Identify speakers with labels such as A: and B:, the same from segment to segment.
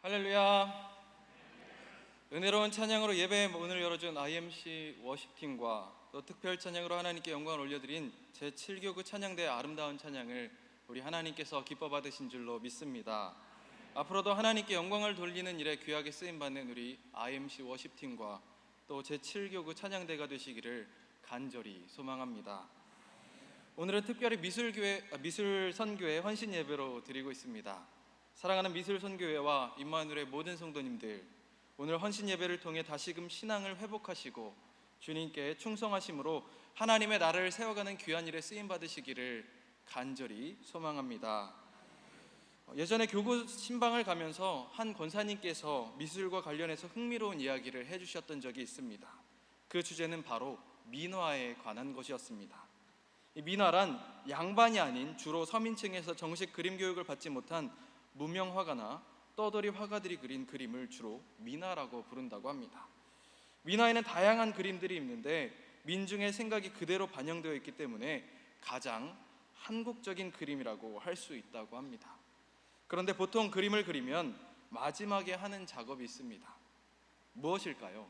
A: 할렐루야. 은혜로운 찬양으로 예배 문을 열어준 IMC 워십팀과 또 특별 찬양으로 하나님께 영광을 올려드린 제7교구 찬양대의 아름다운 찬양을 우리 하나님께서 기뻐 받으신 줄로 믿습니다. 앞으로도 하나님께 영광을 돌리는 일에 귀하게 쓰임받는 우리 IMC 워십팀과 또 제7교구 찬양대가 되시기를 간절히 소망합니다. 오늘은 특별히 미술선교회 헌신 예배로 드리고 있습니다. 사랑하는 미술선교회와 임마누엘의 모든 성도님들, 오늘 헌신 예배를 통해 다시금 신앙을 회복하시고 주님께 충성하심으로 하나님의 나라를 세워가는 귀한 일에 쓰임받으시기를 간절히 소망합니다. 예전에 교구 신방을 가면서 한 권사님께서 미술과 관련해서 흥미로운 이야기를 해주셨던 적이 있습니다. 그 주제는 바로 민화에 관한 것이었습니다. 이 민화란 양반이 아닌 주로 서민층에서 정식 그림 교육을 받지 못한 무명 화가나 떠돌이 화가들이 그린 그림을 주로 민화라고 부른다고 합니다. 민화에는 다양한 그림들이 있는데 민중의 생각이 그대로 반영되어 있기 때문에 가장 한국적인 그림이라고 할 수 있다고 합니다. 그런데 보통 그림을 그리면 마지막에 하는 작업이 있습니다. 무엇일까요?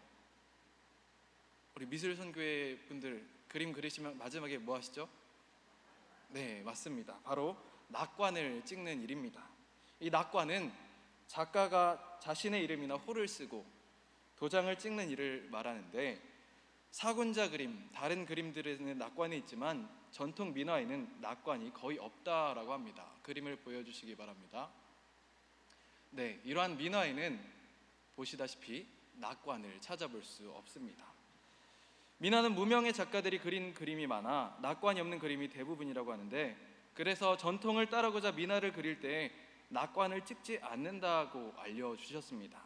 A: 우리 미술선교회 분들 그림 그리시면 마지막에 뭐 하시죠? 네, 맞습니다. 바로 낙관을 찍는 일입니다. 이 낙관은 작가가 자신의 이름이나 호를 쓰고 도장을 찍는 일을 말하는데, 사군자 그림, 다른 그림들에는 낙관이 있지만 전통 민화에는 낙관이 거의 없다라고 합니다. 그림을 보여주시기 바랍니다. 네, 이러한 민화에는 보시다시피 낙관을 찾아볼 수 없습니다. 민화는 무명의 작가들이 그린 그림이 많아 낙관이 없는 그림이 대부분이라고 하는데, 그래서 전통을 따르고자 민화를 그릴 때 낙관을 찍지 않는다고 알려주셨습니다.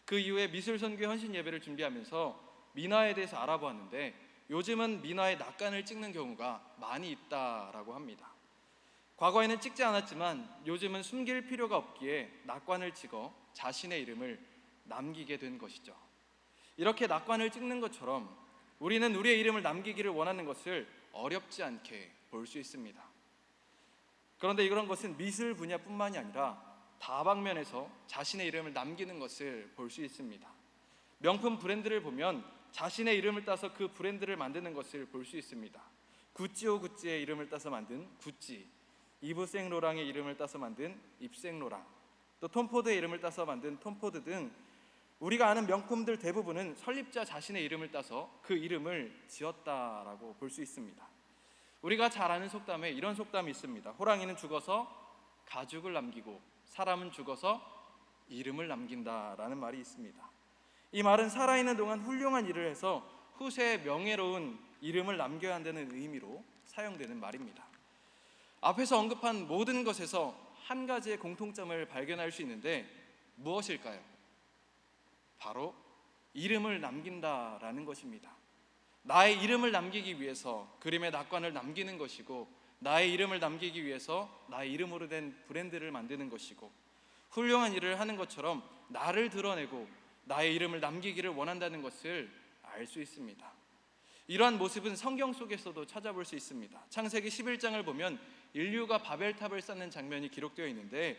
A: 그 이후에 미술선교 헌신 예배를 준비하면서 민화에 대해서 알아보았는데, 요즘은 민화에 낙관을 찍는 경우가 많이 있다라고 합니다. 과거에는 찍지 않았지만 요즘은 숨길 필요가 없기에 낙관을 찍어 자신의 이름을 남기게 된 것이죠. 이렇게 낙관을 찍는 것처럼 우리는 우리의 이름을 남기기를 원하는 것을 어렵지 않게 볼 수 있습니다. 그런데 이런 것은 미술 분야뿐만이 아니라 다방면에서 자신의 이름을 남기는 것을 볼 수 있습니다. 명품 브랜드를 보면 자신의 이름을 따서 그 브랜드를 만드는 것을 볼 수 있습니다. 구찌오 구찌의 이름을 따서 만든 구찌, 이브 생로랑의 이름을 따서 만든 입생로랑, 또 톰포드의 이름을 따서 만든 톰포드 등 우리가 아는 명품들 대부분은 설립자 자신의 이름을 따서 그 이름을 지었다라고 볼 수 있습니다. 우리가 잘 아는 속담에 이런 속담이 있습니다. 호랑이는 죽어서 가죽을 남기고 사람은 죽어서 이름을 남긴다라는 말이 있습니다. 이 말은 살아있는 동안 훌륭한 일을 해서 후세에 명예로운 이름을 남겨야 한다는 의미로 사용되는 말입니다. 앞에서 언급한 모든 것에서 한 가지의 공통점을 발견할 수 있는데 무엇일까요? 바로 이름을 남긴다라는 것입니다. 나의 이름을 남기기 위해서 그림의 낙관을 남기는 것이고, 나의 이름을 남기기 위해서 나의 이름으로 된 브랜드를 만드는 것이고, 훌륭한 일을 하는 것처럼 나를 드러내고 나의 이름을 남기기를 원한다는 것을 알 수 있습니다. 이러한 모습은 성경 속에서도 찾아볼 수 있습니다. 창세기 11장을 보면 인류가 바벨탑을 쌓는 장면이 기록되어 있는데,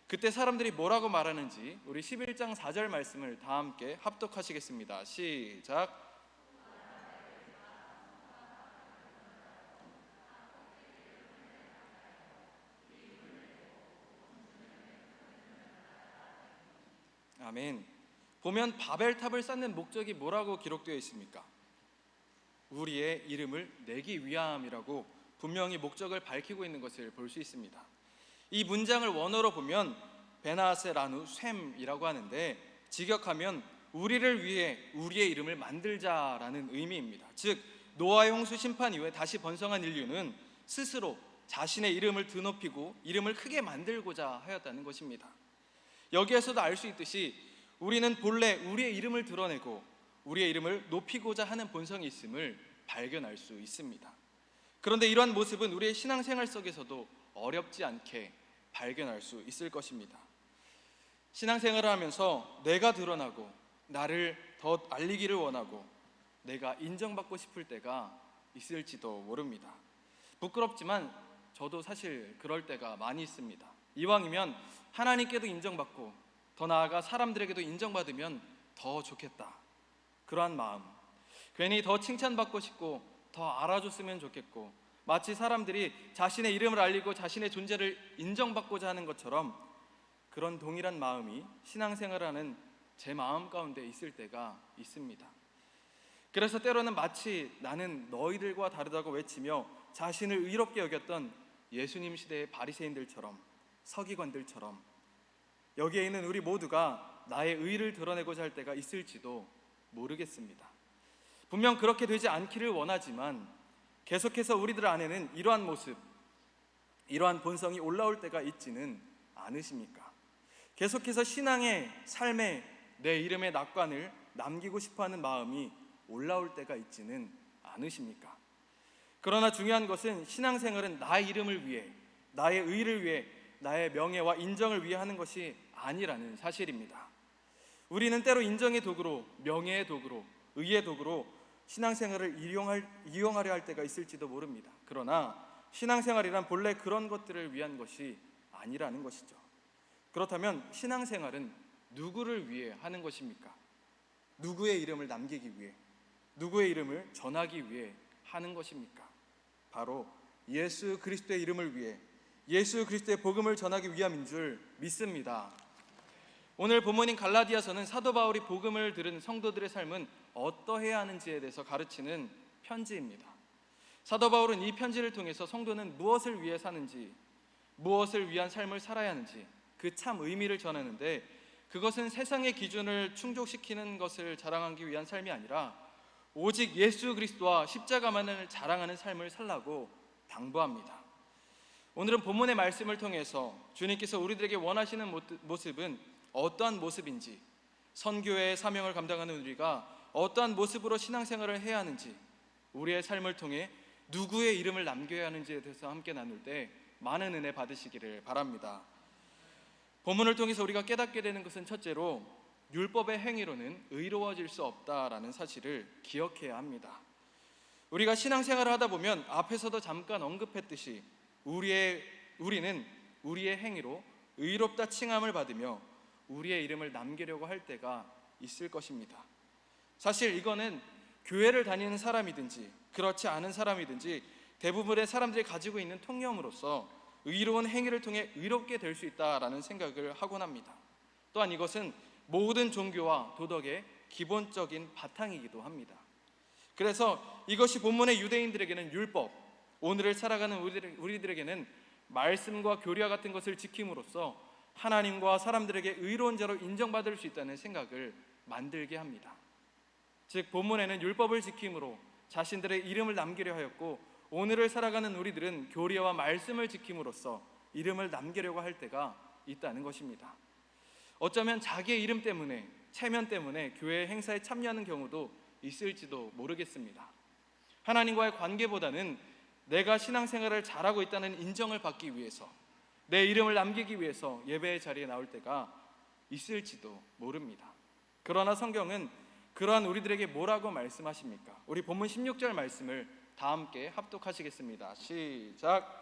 A: 그때 사람들이 뭐라고 말하는지 우리 11장 4절 말씀을 다 함께 합독하시겠습니다. 시작. 아멘. 보면 바벨탑을 쌓는 목적이 뭐라고 기록되어 있습니까? 우리의 이름을 내기 위함이라고 분명히 목적을 밝히고 있는 것을 볼 수 있습니다. 이 문장을 원어로 보면 베나세라누 셈이라고 하는데, 직역하면 우리를 위해 우리의 이름을 만들자라는 의미입니다. 즉 노아의 홍수 심판 이후에 다시 번성한 인류는 스스로 자신의 이름을 드높이고 이름을 크게 만들고자 하였다는 것입니다. 여기에서도 알 수 있듯이 우리는 본래 우리의 이름을 드러내고 우리의 이름을 높이고자 하는 본성이 있음을 발견할 수 있습니다. 그런데 이러한 모습은 우리의 신앙생활 속에서도 어렵지 않게 발견할 수 있을 것입니다. 신앙생활을 하면서 내가 드러나고 나를 더 알리기를 원하고 내가 인정받고 싶을 때가 있을지도 모릅니다. 부끄럽지만 저도 사실 그럴 때가 많이 있습니다. 이왕이면 하나님께도 인정받고 더 나아가 사람들에게도 인정받으면 더 좋겠다. 그러한 마음, 괜히 더 칭찬받고 싶고 더 알아줬으면 좋겠고, 마치 사람들이 자신의 이름을 알리고 자신의 존재를 인정받고자 하는 것처럼 그런 동일한 마음이 신앙생활을 하는 제 마음 가운데 있을 때가 있습니다. 그래서 때로는 마치 나는 너희들과 다르다고 외치며 자신을 의롭게 여겼던 예수님 시대의 바리새인들처럼, 서기관들처럼 여기에 있는 우리 모두가 나의 의를 드러내고자 할 때가 있을지도 모르겠습니다. 분명 그렇게 되지 않기를 원하지만 계속해서 우리들 안에는 이러한 모습, 이러한 본성이 올라올 때가 있지는 않으십니까? 계속해서 신앙의 삶에 내 이름의 낙관을 남기고 싶어하는 마음이 올라올 때가 있지는 않으십니까? 그러나 중요한 것은 신앙생활은 나의 이름을 위해, 나의 의를 위해, 나의 명예와 인정을 위해 하는 것이 아니라는 사실입니다. 우리는 때로 인정의 도구로, 명예의 도구로, 의의 도구로 신앙생활을 이용하려 할 때가 있을지도 모릅니다. 그러나 신앙생활이란 본래 그런 것들을 위한 것이 아니라는 것이죠. 그렇다면 신앙생활은 누구를 위해 하는 것입니까? 누구의 이름을 남기기 위해, 누구의 이름을 전하기 위해 하는 것입니까? 바로 예수 그리스도의 이름을 위해, 예수 그리스도의 복음을 전하기 위함인 줄 믿습니다. 오늘 본문인 갈라디아서는 사도 바울이 복음을 들은 성도들의 삶은 어떠해야 하는지에 대해서 가르치는 편지입니다. 사도 바울은 이 편지를 통해서 성도는 무엇을 위해 사는지, 무엇을 위한 삶을 살아야 하는지 그 참 의미를 전하는데, 그것은 세상의 기준을 충족시키는 것을 자랑하기 위한 삶이 아니라 오직 예수 그리스도와 십자가만을 자랑하는 삶을 살라고 당부합니다. 오늘은 본문의 말씀을 통해서 주님께서 우리들에게 원하시는 모습은 어떠한 모습인지, 선교의 사명을 감당하는 우리가 어떠한 모습으로 신앙생활을 해야 하는지, 우리의 삶을 통해 누구의 이름을 남겨야 하는지에 대해서 함께 나눌 때 많은 은혜 받으시기를 바랍니다. 본문을 통해서 우리가 깨닫게 되는 것은 첫째로 율법의 행위로는 의로워질 수 없다라는 사실을 기억해야 합니다. 우리가 신앙생활을 하다 보면 앞에서도 잠깐 언급했듯이 우리는 우리의 행위로 의롭다 칭함을 받으며 우리의 이름을 남기려고 할 때가 있을 것입니다. 사실 이거는 교회를 다니는 사람이든지 그렇지 않은 사람이든지 대부분의 사람들이 가지고 있는 통념으로서 의로운 행위를 통해 의롭게 될 수 있다라는 생각을 하곤 합니다. 또한 이것은 모든 종교와 도덕의 기본적인 바탕이기도 합니다. 그래서 이것이 본문의 유대인들에게는 율법, 오늘을 살아가는 우리들에게는 말씀과 교리와 같은 것을 지킴으로써 하나님과 사람들에게 의로운 자로 인정받을 수 있다는 생각을 만들게 합니다. 즉 본문에는 율법을 지킴으로 자신들의 이름을 남기려 하였고, 오늘을 살아가는 우리들은 교리와 말씀을 지킴으로써 이름을 남기려고 할 때가 있다는 것입니다. 어쩌면 자기의 이름 때문에, 체면 때문에 교회 행사에 참여하는 경우도 있을지도 모르겠습니다. 하나님과의 관계보다는 내가 신앙생활을 잘하고 있다는 인정을 받기 위해서, 내 이름을 남기기 위해서 예배의 자리에 나올 때가 있을지도 모릅니다. 그러나 성경은 그러한 우리들에게 뭐라고 말씀하십니까? 우리 본문 16절 말씀을 다 함께 합독하시겠습니다. 시작.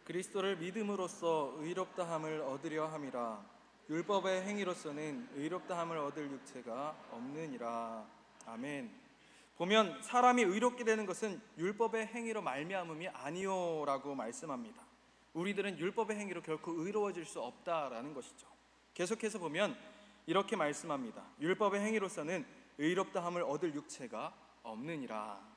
A: 그리스도를 믿음으로써 의롭다함을 얻으려 함이라. 율법의 행위로서는 의롭다함을 얻을 육체가 없느니라. 아멘. 보면 사람이 의롭게 되는 것은 율법의 행위로 말미암음이 아니요라고 말씀합니다. 우리들은 율법의 행위로 결코 의로워질 수 없다라는 것이죠. 계속해서 보면 이렇게 말씀합니다. 율법의 행위로서는 의롭다함을 얻을 육체가 없느니라.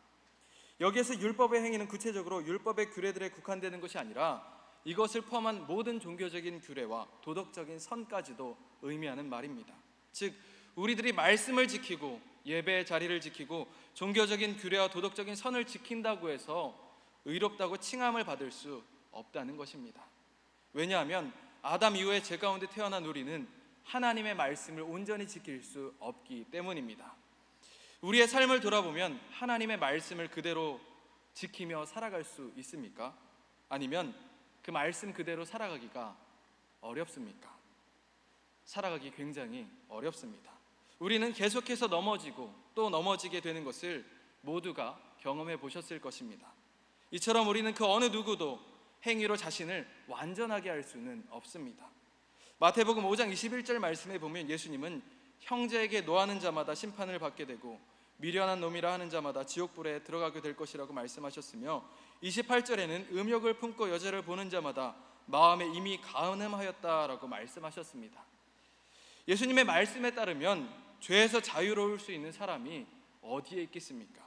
A: 여기에서 율법의 행위는 구체적으로 율법의 규례들에 국한되는 것이 아니라 이것을 포함한 모든 종교적인 규례와 도덕적인 선까지도 의미하는 말입니다. 즉 우리들이 말씀을 지키고 예배의 자리를 지키고 종교적인 규례와 도덕적인 선을 지킨다고 해서 의롭다고 칭함을 받을 수 없다는 것입니다. 왜냐하면 아담 이후에 죄 가운데 태어난 우리는 하나님의 말씀을 온전히 지킬 수 없기 때문입니다. 우리의 삶을 돌아보면 하나님의 말씀을 그대로 지키며 살아갈 수 있습니까? 아니면 그 말씀 그대로 살아가기가 어렵습니까? 살아가기 굉장히 어렵습니다. 우리는 계속해서 넘어지고 또 넘어지게 되는 것을 모두가 경험해 보셨을 것입니다. 이처럼 우리는 그 어느 누구도 행위로 자신을 완전하게 할 수는 없습니다. 마태복음 5장 21절 말씀에 보면 예수님은 형제에게 노하는 자마다 심판을 받게 되고 미련한 놈이라 하는 자마다 지옥불에 들어가게 될 것이라고 말씀하셨으며 28절에는 음욕을 품고 여자를 보는 자마다 마음에 이미 간음하였다라고 말씀하셨습니다. 예수님의 말씀에 따르면 죄에서 자유로울 수 있는 사람이 어디에 있겠습니까?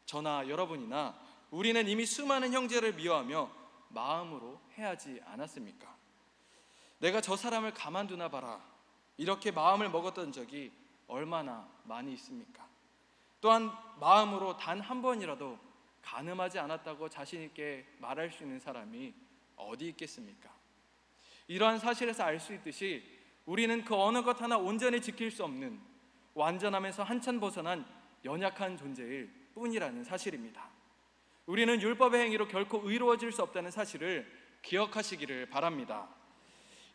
A: 저나 여러분이나 우리는 이미 수많은 형제를 미워하며 마음으로 해하지 않았습니까? 내가 저 사람을 가만두나 봐라, 이렇게 마음을 먹었던 적이 얼마나 많이 있습니까? 또한 마음으로 단 한 번이라도 간음하지 않았다고 자신 있게 말할 수 있는 사람이 어디 있겠습니까? 이러한 사실에서 알 수 있듯이 우리는 그 어느 것 하나 온전히 지킬 수 없는 완전함에서 한참 벗어난 연약한 존재일 뿐이라는 사실입니다. 우리는 율법의 행위로 결코 의로워질 수 없다는 사실을 기억하시기를 바랍니다.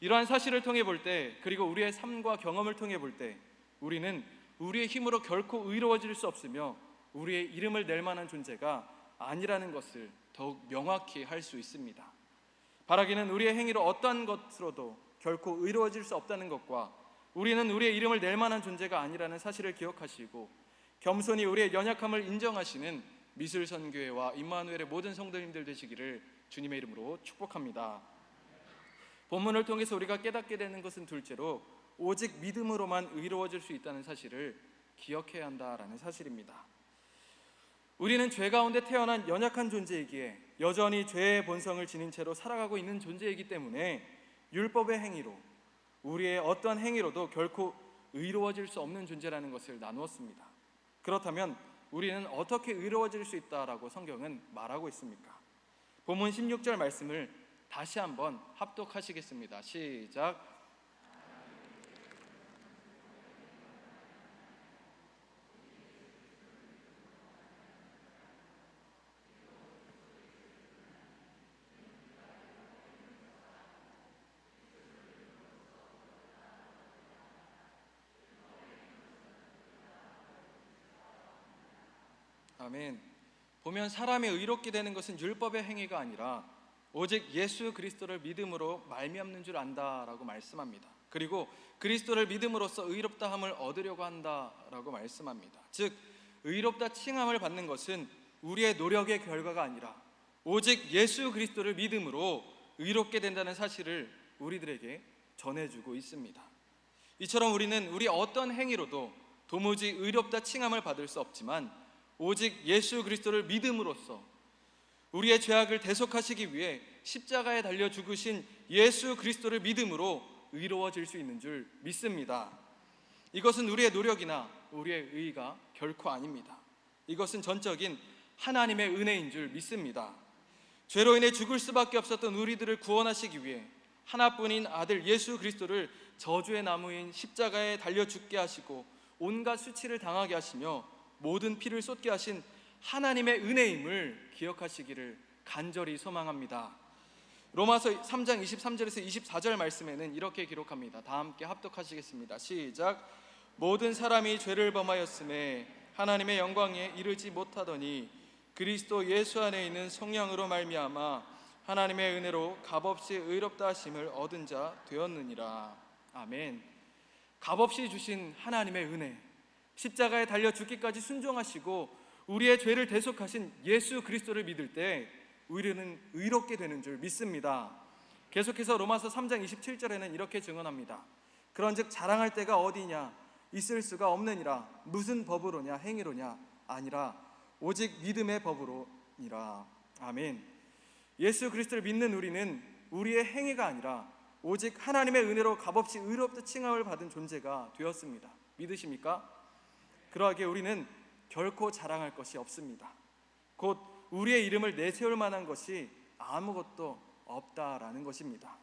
A: 이러한 사실을 통해 볼 때, 그리고 우리의 삶과 경험을 통해 볼 때 우리는 우리의 힘으로 결코 의로워질 수 없으며 우리의 이름을 낼 만한 존재가 아니라는 것을 더욱 명확히 할 수 있습니다. 바라기는 우리의 행위로 어떠한 것으로도 결코 의로워질 수 없다는 것과 우리는 우리의 이름을 낼 만한 존재가 아니라는 사실을 기억하시고 겸손히 우리의 연약함을 인정하시는 미술선교회와 임마누엘의 모든 성도님들 되시기를 주님의 이름으로 축복합니다. 본문을 통해서 우리가 깨닫게 되는 것은 둘째로 오직 믿음으로만 의로워질 수 있다는 사실을 기억해야 한다라는 사실입니다. 우리는 죄 가운데 태어난 연약한 존재이기에 여전히 죄의 본성을 지닌 채로 살아가고 있는 존재이기 때문에 율법의 행위로, 우리의 어떠한 행위로도 결코 의로워질 수 없는 존재라는 것을 나누었습니다. 그렇다면 우리는 어떻게 의로워질 수 있다라고 성경은 말하고 있습니까? 본문 16절 말씀을 다시 한번 합독하시겠습니다. 시작. 아멘. 보면 사람이 의롭게 되는 것은 율법의 행위가 아니라 오직 예수 그리스도를 믿음으로 말미암는 줄 안다라고 말씀합니다. 그리고 그리스도를 믿음으로써 의롭다함을 얻으려고 한다라고 말씀합니다. 즉 의롭다 칭함을 받는 것은 우리의 노력의 결과가 아니라 오직 예수 그리스도를 믿음으로 의롭게 된다는 사실을 우리들에게 전해주고 있습니다. 이처럼 우리는 우리 어떤 행위로도 도무지 의롭다 칭함을 받을 수 없지만 오직 예수 그리스도를 믿음으로써 우리의 죄악을 대속하시기 위해 십자가에 달려 죽으신 예수 그리스도를 믿음으로 의로워질 수 있는 줄 믿습니다. 이것은 우리의 노력이나 우리의 의의가 결코 아닙니다. 이것은 전적인 하나님의 은혜인 줄 믿습니다. 죄로 인해 죽을 수밖에 없었던 우리들을 구원하시기 위해 하나뿐인 아들 예수 그리스도를 저주의 나무인 십자가에 달려 죽게 하시고 온갖 수치를 당하게 하시며 모든 피를 쏟게 하신 하나님의 은혜임을 기억하시기를 간절히 소망합니다. 로마서 3장 23절에서 24절 말씀에는 이렇게 기록합니다. 다 함께 합독하시겠습니다. 시작. 모든 사람이 죄를 범하였음에 하나님의 영광에 이르지 못하더니 그리스도 예수 안에 있는 성령으로 말미암아 하나님의 은혜로 값없이 의롭다 하심을 얻은 자 되었느니라. 아멘. 값없이 주신 하나님의 은혜, 십자가에 달려 죽기까지 순종하시고 우리의 죄를 대속하신 예수 그리스도를 믿을 때 우리는 의롭게 되는 줄 믿습니다. 계속해서 로마서 3장 27절에는 이렇게 증언합니다. 그런즉 자랑할 때가 어디냐, 있을 수가 없느니라. 무슨 법으로냐, 행위로냐, 아니라 오직 믿음의 법으로니라. 아멘. 예수 그리스도를 믿는 우리는 우리의 행위가 아니라 오직 하나님의 은혜로 값없이 의롭다 칭함을 받은 존재가 되었습니다. 믿으십니까? 그러하기에 우리는 결코 자랑할 것이 없습니다. 곧 우리의 이름을 내세울 만한 것이 아무것도 없다라는 것입니다.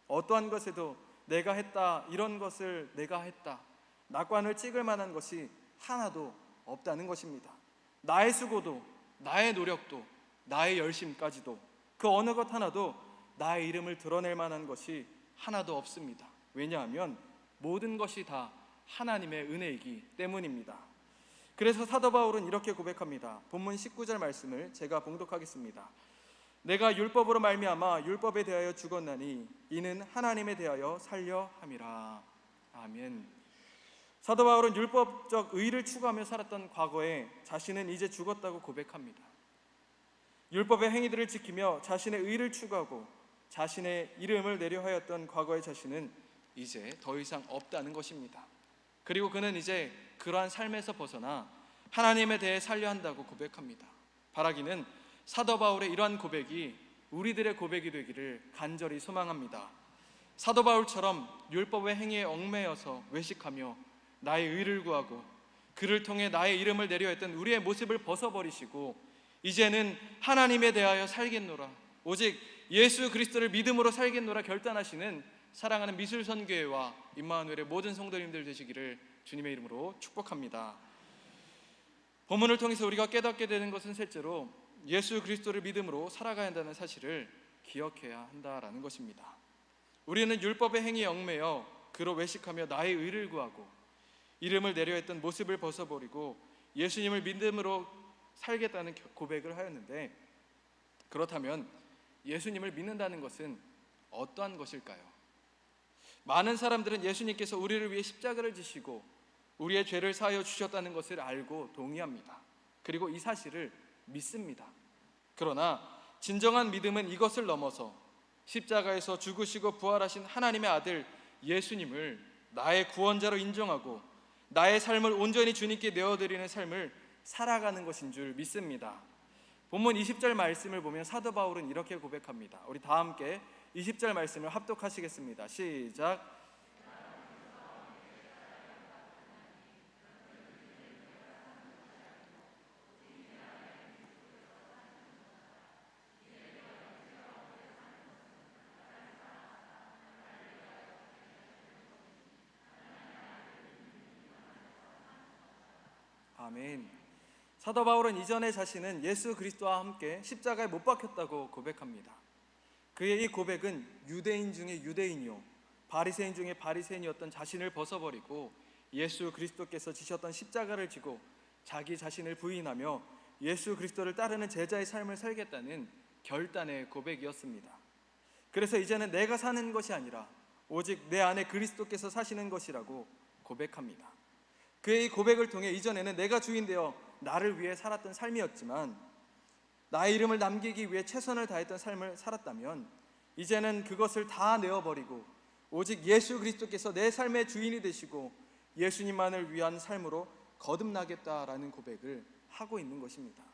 A: 어떠한 것에도 내가 했다, 이런 것을 내가 했다, 낙관을 찍을 만한 것이 하나도 없다는 것입니다. 나의 수고도, 나의 노력도, 나의 열심까지도 그 어느 것 하나도 나의 이름을 드러낼 만한 것이 하나도 없습니다. 왜냐하면 모든 것이 다 하나님의 은혜이기 때문입니다. 그래서 사도 바울은 이렇게 고백합니다. 본문 19절 말씀을 제가 봉독하겠습니다. 내가 율법으로 말미암아 율법에 대하여 죽었나니 이는 하나님에 대하여 살려 함이라. 아멘. 사도 바울은 율법적 의를 추구하며 살았던 과거에 자신은 이제 죽었다고 고백합니다. 율법의 행위들을 지키며 자신의 의를 추구하고 자신의 이름을 내려하였던 과거의 자신은 이제 더 이상 없다는 것입니다. 그리고 그는 이제 그러한 삶에서 벗어나 하나님에 대해 살려 한다고 고백합니다. 바라기는 사도 바울의 이러한 고백이 우리들의 고백이 되기를 간절히 소망합니다. 사도 바울처럼 율법의 행위에 얽매여서 외식하며 나의 의를 구하고 그를 통해 나의 이름을 내려했던 우리의 모습을 벗어버리시고 이제는 하나님에 대하여 살겠노라, 오직 예수 그리스도를 믿음으로 살겠노라 결단하시는 사랑하는 미술선교회와 임마누엘의 모든 성도님들 되시기를 주님의 이름으로 축복합니다. 본문을 통해서 우리가 깨닫게 되는 것은 셋째로 예수 그리스도를 믿음으로 살아가야 한다는 사실을 기억해야 한다라는 것입니다. 우리는 율법의 행위에 얽매여 그로 외식하며 나의 의를 구하고 이름을 내려했던 모습을 벗어버리고 예수님을 믿음으로 살겠다는 고백을 하였는데, 그렇다면 예수님을 믿는다는 것은 어떠한 것일까요? 많은 사람들은 예수님께서 우리를 위해 십자가를 지시고 우리의 죄를 사하여 주셨다는 것을 알고 동의합니다. 그리고 이 사실을 믿습니다. 그러나 진정한 믿음은 이것을 넘어서 십자가에서 죽으시고 부활하신 하나님의 아들 예수님을 나의 구원자로 인정하고 나의 삶을 온전히 주님께 내어드리는 삶을 살아가는 것인 줄 믿습니다. 본문 20절 말씀을 보면 사도 바울은 이렇게 고백합니다. 우리 다 함께 20절 말씀을 합독하시겠습니다. 시작. 아멘. 사도 바울은 이전에 자신은 예수 그리스도와 함께 십자가에 못 박혔다고 고백합니다. 그의 이 고백은 유대인 중에 유대인이요 바리새인 중에 바리새인이었던 자신을 벗어버리고 예수 그리스도께서 지셨던 십자가를 지고 자기 자신을 부인하며 예수 그리스도를 따르는 제자의 삶을 살겠다는 결단의 고백이었습니다. 그래서 이제는 내가 사는 것이 아니라 오직 내 안에 그리스도께서 사시는 것이라고 고백합니다. 그의 이 고백을 통해 이전에는 내가 주인 되어 나를 위해 살았던 삶이었지만 나의 이름을 남기기 위해 최선을 다했던 삶을 살았다면 이제는 그것을 다 내어버리고 오직 예수 그리스도께서 내 삶의 주인이 되시고 예수님만을 위한 삶으로 거듭나겠다라는 고백을 하고 있는 것입니다.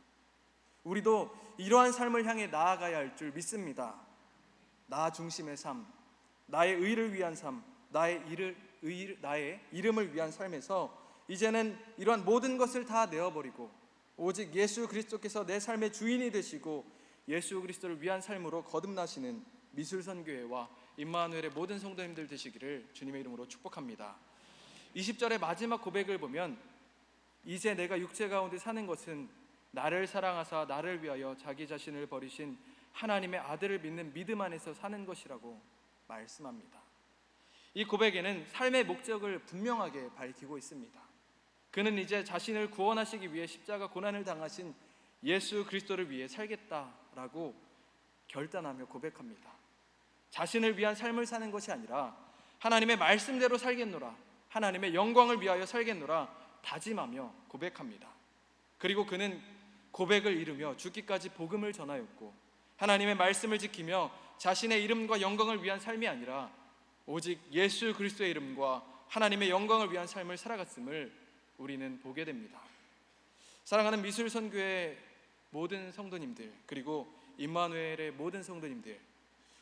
A: 우리도 이러한 삶을 향해 나아가야 할 줄 믿습니다. 나 중심의 삶, 나의 의를 위한 삶, 나의 이름을 위한 삶에서 이제는 이러한 모든 것을 다 내어버리고 오직 예수 그리스도께서 내 삶의 주인이 되시고 예수 그리스도를 위한 삶으로 거듭나시는 미술선교회와 임마누엘의 모든 성도님들 되시기를 주님의 이름으로 축복합니다. 20절의 마지막 고백을 보면 이제 내가 육체 가운데 사는 것은 나를 사랑하사 나를 위하여 자기 자신을 버리신 하나님의 아들을 믿는 믿음 안에서 사는 것이라고 말씀합니다. 이 고백에는 삶의 목적을 분명하게 밝히고 있습니다. 그는 이제 자신을 구원하시기 위해 십자가 고난을 당하신 예수 그리스도를 위해 살겠다라고 결단하며 고백합니다. 자신을 위한 삶을 사는 것이 아니라 하나님의 말씀대로 살겠노라, 하나님의 영광을 위하여 살겠노라 다짐하며 고백합니다. 그리고 그는 고백을 이루며 죽기까지 복음을 전하였고 하나님의 말씀을 지키며 자신의 이름과 영광을 위한 삶이 아니라 오직 예수 그리스도의 이름과 하나님의 영광을 위한 삶을 살아갔음을 우리는 보게 됩니다. 사랑하는 미술선교의 모든 성도님들, 그리고 임마누엘의 모든 성도님들,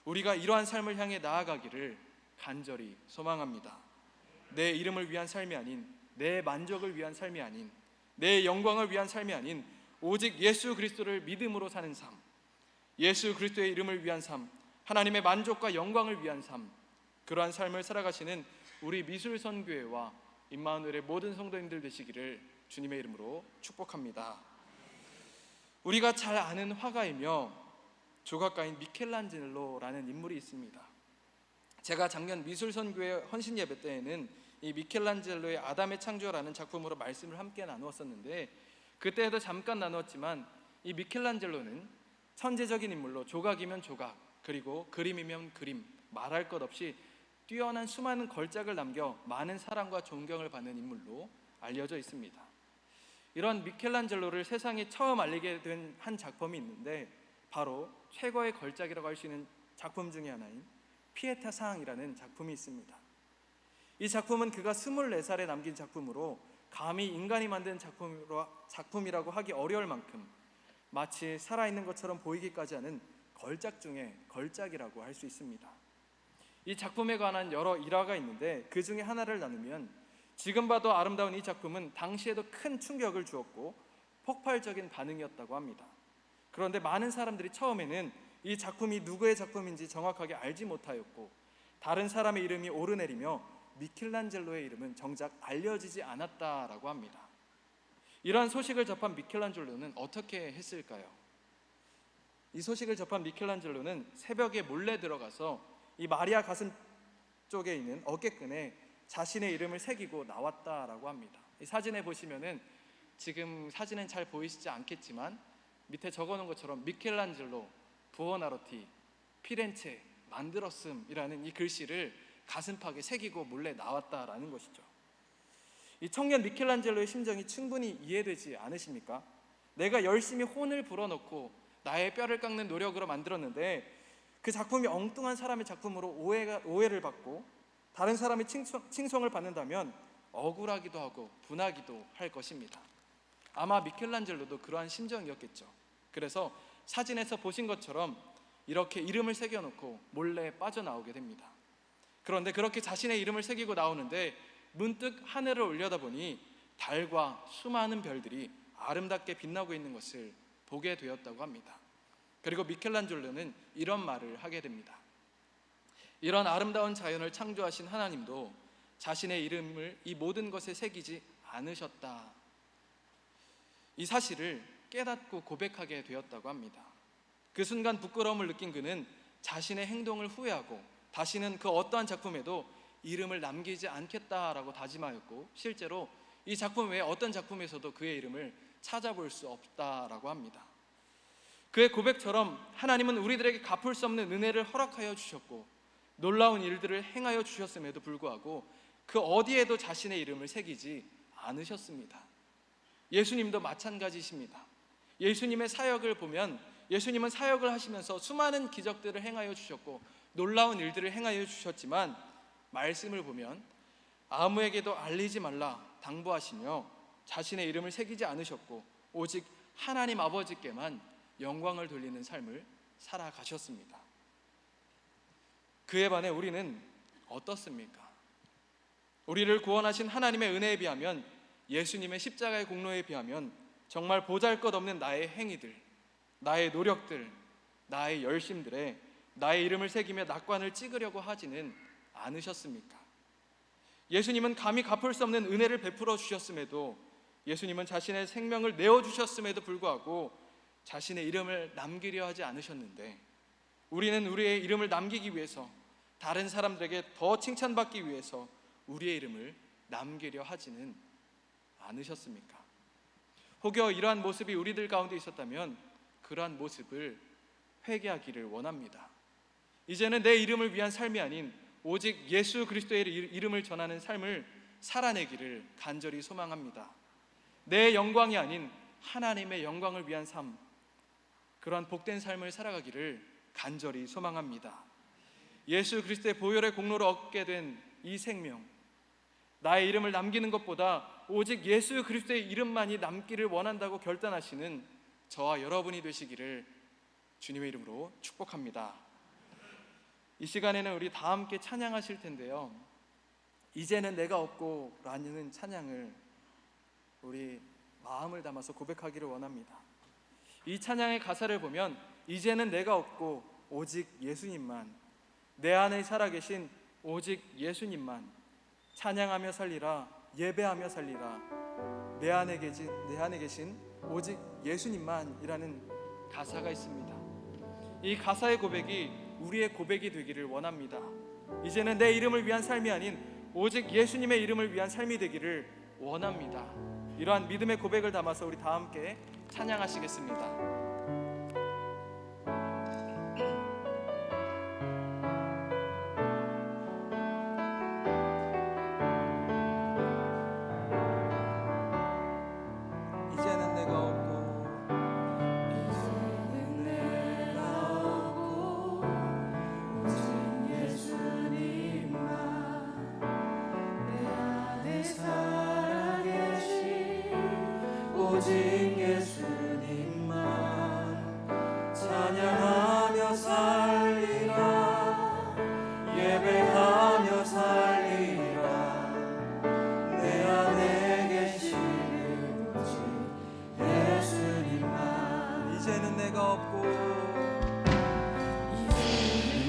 A: 우리가 이러한 삶을 향해 나아가기를 간절히 소망합니다. 내 이름을 위한 삶이 아닌, 내 만족을 위한 삶이 아닌, 내 영광을 위한 삶이 아닌 오직 예수 그리스도를 믿음으로 사는 삶, 예수 그리스도의 이름을 위한 삶, 하나님의 만족과 영광을 위한 삶, 그러한 삶을 살아가시는 우리 미술선교회와 임마누엘의 모든 성도님들 되시기를 주님의 이름으로 축복합니다. 우리가 잘 아는 화가이며 조각가인 미켈란젤로라는 인물이 있습니다. 제가 작년 미술선교회 헌신예배 때에는 이 미켈란젤로의 아담의 창조라는 작품으로 말씀을 함께 나누었었는데, 그때에도 잠깐 나누었지만 이 미켈란젤로는 천재적인 인물로 조각이면 조각, 그리고 그림이면 그림, 말할 것 없이 뛰어난 수많은 걸작을 남겨 많은 사랑과 존경을 받는 인물로 알려져 있습니다. 이런 미켈란젤로를 세상에 처음 알리게 된 한 작품이 있는데, 바로 최고의 걸작이라고 할 수 있는 작품 중에 하나인 피에타 상이라는 작품이 있습니다. 이 작품은 그가 24살에 남긴 작품으로 감히 인간이 만든 작품이라고 하기 어려울 만큼 마치 살아있는 것처럼 보이기까지 하는 걸작 중에 걸작이라고 할 수 있습니다. 이 작품에 관한 여러 일화가 있는데, 그 중에 하나를 나누면 지금 봐도 아름다운 이 작품은 당시에도 큰 충격을 주었고 폭발적인 반응이었다고 합니다. 그런데 많은 사람들이 처음에는 이 작품이 누구의 작품인지 정확하게 알지 못하였고, 다른 사람의 이름이 오르내리며 미켈란젤로의 이름은 정작 알려지지 않았다라고 합니다. 이러한 소식을 접한 미켈란젤로는 어떻게 했을까요? 이 소식을 접한 미켈란젤로는 새벽에 몰래 들어가서 이 마리아 가슴 쪽에 있는 어깨끈에 자신의 이름을 새기고 나왔다라고 합니다. 이 사진에 보시면은, 지금 사진은 잘 보이시지 않겠지만 밑에 적어놓은 것처럼 미켈란젤로 부오나로티 피렌체 만들었음이라는 이 글씨를 가슴팍에 새기고 몰래 나왔다라는 것이죠. 이 청년 미켈란젤로의 심정이 충분히 이해되지 않으십니까? 내가 열심히 혼을 불어넣고 나의 뼈를 깎는 노력으로 만들었는데, 그 작품이 엉뚱한 사람의 작품으로 오해를 받고 다른 사람이 칭송을 받는다면 억울하기도 하고 분하기도 할 것입니다. 아마 미켈란젤로도 그러한 심정이었겠죠. 그래서 사진에서 보신 것처럼 이렇게 이름을 새겨놓고 몰래 빠져나오게 됩니다. 그런데 그렇게 자신의 이름을 새기고 나오는데 문득 하늘을 올려다보니 달과 수많은 별들이 아름답게 빛나고 있는 것을 보게 되었다고 합니다. 그리고 미켈란젤로는 이런 말을 하게 됩니다. 이런 아름다운 자연을 창조하신 하나님도 자신의 이름을 이 모든 것에 새기지 않으셨다. 이 사실을 깨닫고 고백하게 되었다고 합니다. 그 순간 부끄러움을 느낀 그는 자신의 행동을 후회하고 다시는 그 어떠한 작품에도 이름을 남기지 않겠다라고 다짐하였고, 실제로 이 작품 외에 어떤 작품에서도 그의 이름을 찾아볼 수 없다라고 합니다. 그의 고백처럼 하나님은 우리들에게 갚을 수 없는 은혜를 허락하여 주셨고 놀라운 일들을 행하여 주셨음에도 불구하고 그 어디에도 자신의 이름을 새기지 않으셨습니다. 예수님도 마찬가지십니다. 예수님의 사역을 보면 예수님은 사역을 하시면서 수많은 기적들을 행하여 주셨고 놀라운 일들을 행하여 주셨지만, 말씀을 보면 아무에게도 알리지 말라 당부하시며 자신의 이름을 새기지 않으셨고 오직 하나님 아버지께만 영광을 돌리는 삶을 살아가셨습니다. 그에 반해 우리는 어떻습니까? 우리를 구원하신 하나님의 은혜에 비하면, 예수님의 십자가의 공로에 비하면 정말 보잘것없는 나의 행위들, 나의 노력들, 나의 열심들에 나의 이름을 새기며 낙관을 찍으려고 하지는 않으셨습니까? 예수님은 감히 갚을 수 없는 은혜를 베풀어 주셨음에도, 예수님은 자신의 생명을 내어주셨음에도 불구하고 자신의 이름을 남기려 하지 않으셨는데, 우리는 우리의 이름을 남기기 위해서, 다른 사람들에게 더 칭찬받기 위해서 우리의 이름을 남기려 하지는 않으셨습니까? 혹여 이러한 모습이 우리들 가운데 있었다면 그러한 모습을 회개하기를 원합니다. 이제는 내 이름을 위한 삶이 아닌 오직 예수 그리스도의 이름을 전하는 삶을 살아내기를 간절히 소망합니다. 내 영광이 아닌 하나님의 영광을 위한 삶, 그러한 복된 삶을 살아가기를 간절히 소망합니다. 예수 그리스도의 보혈의 공로로 얻게 된 이 생명, 나의 이름을 남기는 것보다 오직 예수 그리스도의 이름만이 남기를 원한다고 결단하시는 저와 여러분이 되시기를 주님의 이름으로 축복합니다. 이 시간에는 우리 다 함께 찬양하실 텐데요, 이제는 내가 없고 라는 찬양을 우리 마음을 담아서 고백하기를 원합니다. 이 찬양의 가사를 보면 이제는 내가 없고 오직 예수님만, 내 안에 살아계신 오직 예수님만, 찬양하며 살리라, 예배하며 살리라, 내 안에 계신 오직 예수님만이라는 가사가 있습니다. 이 가사의 고백이 우리의 고백이 되기를 원합니다. 이제는 내 이름을 위한 삶이 아닌 오직 예수님의 이름을 위한 삶이 되기를 원합니다. 이러한 믿음의 고백을 담아서 우리 다 함께 찬양하시겠습니다. 이제는 내가 없고
B: 오직 예수님만 내 안에 살아계신 오직 예수님만 찬양하며 살리라 예배하며 살리라 내 안에 계시는 오직 예수님만
A: 이제는 내가 없고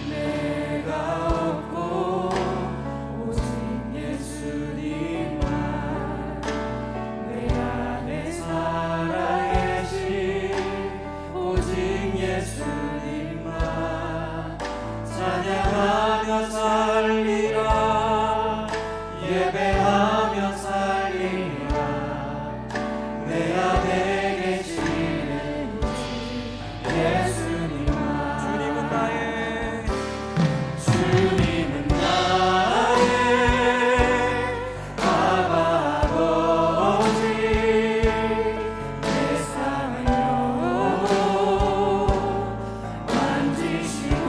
B: 내가 없고 오직 예수님만 내 안에 살아계신 오직 예수님만 찬양하며 살리라 예배하며 살리라 내 안에 계시는 예수님만
A: 주님은 나의
B: 주님은 나의 아바 아버지 내 삶을 영원 만지시고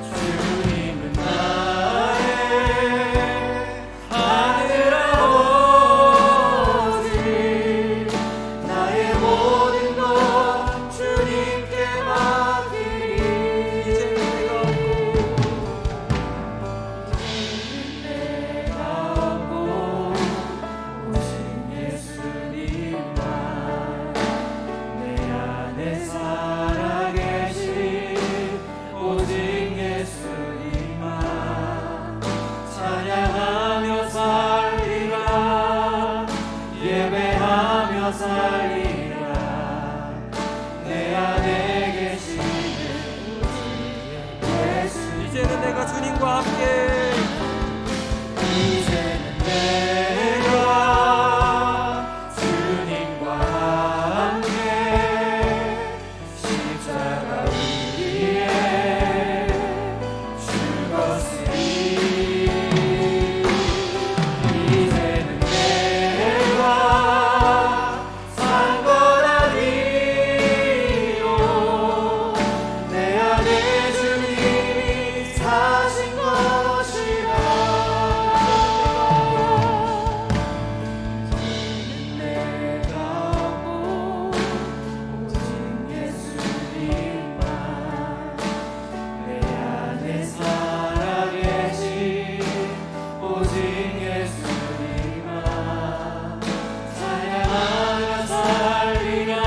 B: 주님은 나의 하늘 아버지 나의 모든 것 주님께 맡기리
A: 이제는 내가
B: 내가 없고 오직 예수님만 내 안에 살아계신 오직 예수님만 찬양하며 살리라 예배하며 살리라 내 안에 계시는 예수
A: 이제는 내가 주님과 함께
B: 이제는 내가 주님과 함께 십자가 위에 죽었으니 이제는 내가 산 것 아니요 내 안에 주님이 사신 것이라 내가 없고 오직 예수님만 내 안에 살아계신 오직 예수님만 찬양하며 살리라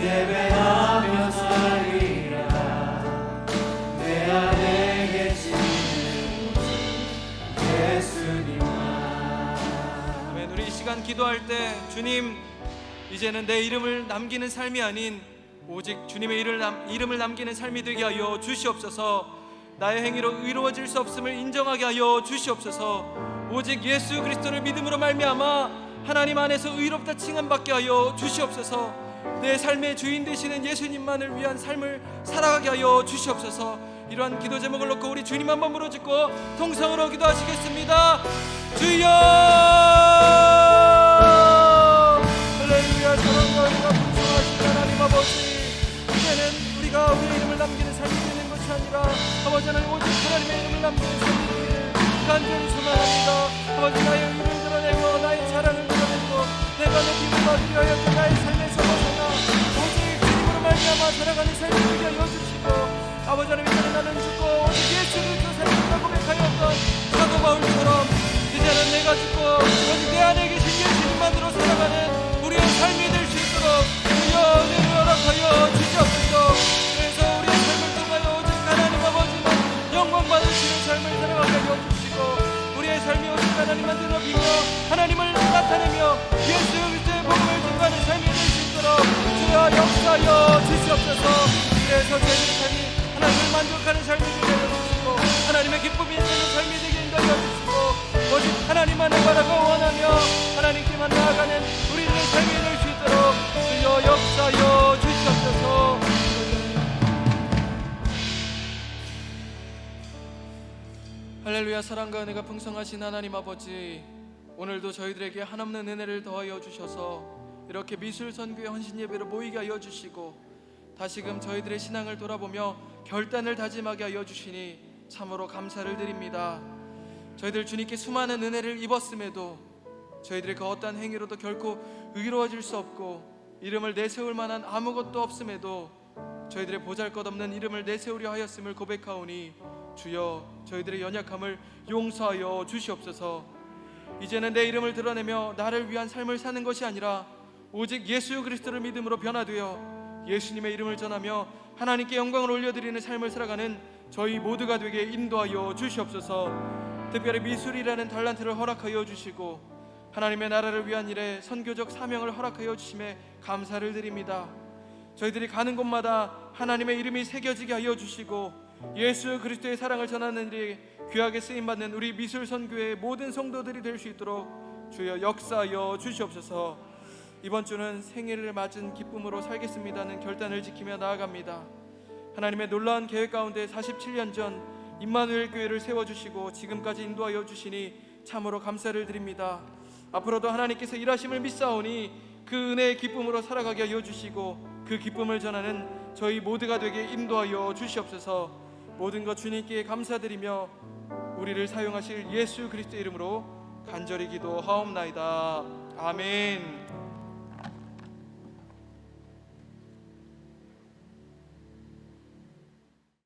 B: 예배하며 살리라 내 안에 계시는 예수님만
A: 아멘. 우리 이 시간 기도할 때 주님 이제는 내 이름을 남기는 삶이 아닌 오직 주님의 이름을 남기는 삶이 되게 하여 주시옵소서. 나의 행위로 의로워질 수 없음을 인정하게 하여 주시옵소서. 오직 예수 그리스도를 믿음으로 말미암아 하나님 안에서 의롭다 칭함받게 하여 주시옵소서. 내 삶의 주인 되시는 예수님만을 위한 삶을 살아가게 하여 주시옵소서. 이러한 기도 제목을 놓고 우리 주님 한번 부르짖고 통성으로 기도하시겠습니다. 주여 할렐루야. 사랑과 은혜가 풍성하신 하나님 아버지, 이제는 우리가 우리의 이름을 남기는 삶이 되는 것이 아니라 아버지 하나님 오직 하나님의 이름을 남기는 삶이 되기를 간절히 소망합니다. 아버지 나의 의를 드러내고 나의 자랑을 드러내고 내가 내 기분을 얻으려 하였던 나의 삶에서 벗어나 오직 주님으로 말미암아 살아가는 삶이 되게 하여 주시고 아버지 하나님 이제는 나는 죽고 오직 예수 그리스도 살리라 고백하였던 사도 바울처럼 이제는 내가 죽고 오직 내 안에 계신 예수님만으로 살아가는 우리의 삶이 될 수 있도록 주여 은혜를 허락하여 주시옵소서. 그래서 우리의 삶을 통하여 오직 하나님 아버지만 영광 받으시는 삶을 살아가게 하여 주시고 우리의 삶이 오직 하나님만 드러비며 하나님을 나타내며 예수 그리스도의 복음을 증거하는 삶이 될 수 있도록 주여 역사하여 주시옵소서. 그래서 저희들의 삶이 하나님을 만족하는 삶이 되게 하여 주시고 하나님의 기쁨이 있는 삶이 되게 인도하여 주시고 오직 하나님만을 바라고 원하며 하나님께만 나아가는 우리들의 삶이 될 수 있도록 주여 역사하여 주시옵소서. 할렐루야. 사랑과 은혜가 풍성하신 하나님 아버지, 오늘도 저희들에게 한없는 은혜를 더하여 주셔서 이렇게 미술선교의 헌신 예배로 모이게 하여 주시고 다시금 저희들의 신앙을 돌아보며 결단을 다짐하게 하여 주시니 참으로 감사를 드립니다. 저희들 주님께 수많은 은혜를 입었음에도 저희들의 그 어떠한 행위로도 결코 의로워질 수 없고 이름을 내세울 만한 아무것도 없음에도 저희들의 보잘것없는 이름을 내세우려 하였음을 고백하오니 주여 저희들의 연약함을 용서하여 주시옵소서. 이제는 내 이름을 드러내며 나를 위한 삶을 사는 것이 아니라 오직 예수 그리스도를 믿음으로 변화되어 예수님의 이름을 전하며 하나님께 영광을 올려드리는 삶을 살아가는 저희 모두가 되게 인도하여 주시옵소서. 특별히 미술이라는 달란트를 허락하여 주시고 하나님의 나라를 위한 일에 선교적 사명을 허락하여 주심에 감사를 드립니다. 저희들이 가는 곳마다 하나님의 이름이 새겨지게 하여 주시고 예수 그리스도의 사랑을 전하는 일에 귀하게 쓰임받는 우리 미술선교의 모든 성도들이 될 수 있도록 주여 역사하여 주시옵소서. 이번 주는 생일을 맞은 기쁨으로 살겠습니다는 결단을 지키며 나아갑니다. 하나님의 놀라운 계획 가운데 47년 전 임마누엘 교회를 세워주시고 지금까지 인도하여 주시니 참으로 감사를 드립니다. 앞으로도 하나님께서 일하심을 믿사오니 그 은혜의 기쁨으로 살아가게 하여 주시고 그 기쁨을 전하는 저희 모두가 되게 인도하여 주시옵소서. 모든 것 주님께 감사드리며 우리를 사용하실 예수 그리스도 이름으로 간절히 기도하옵나이다. 아멘.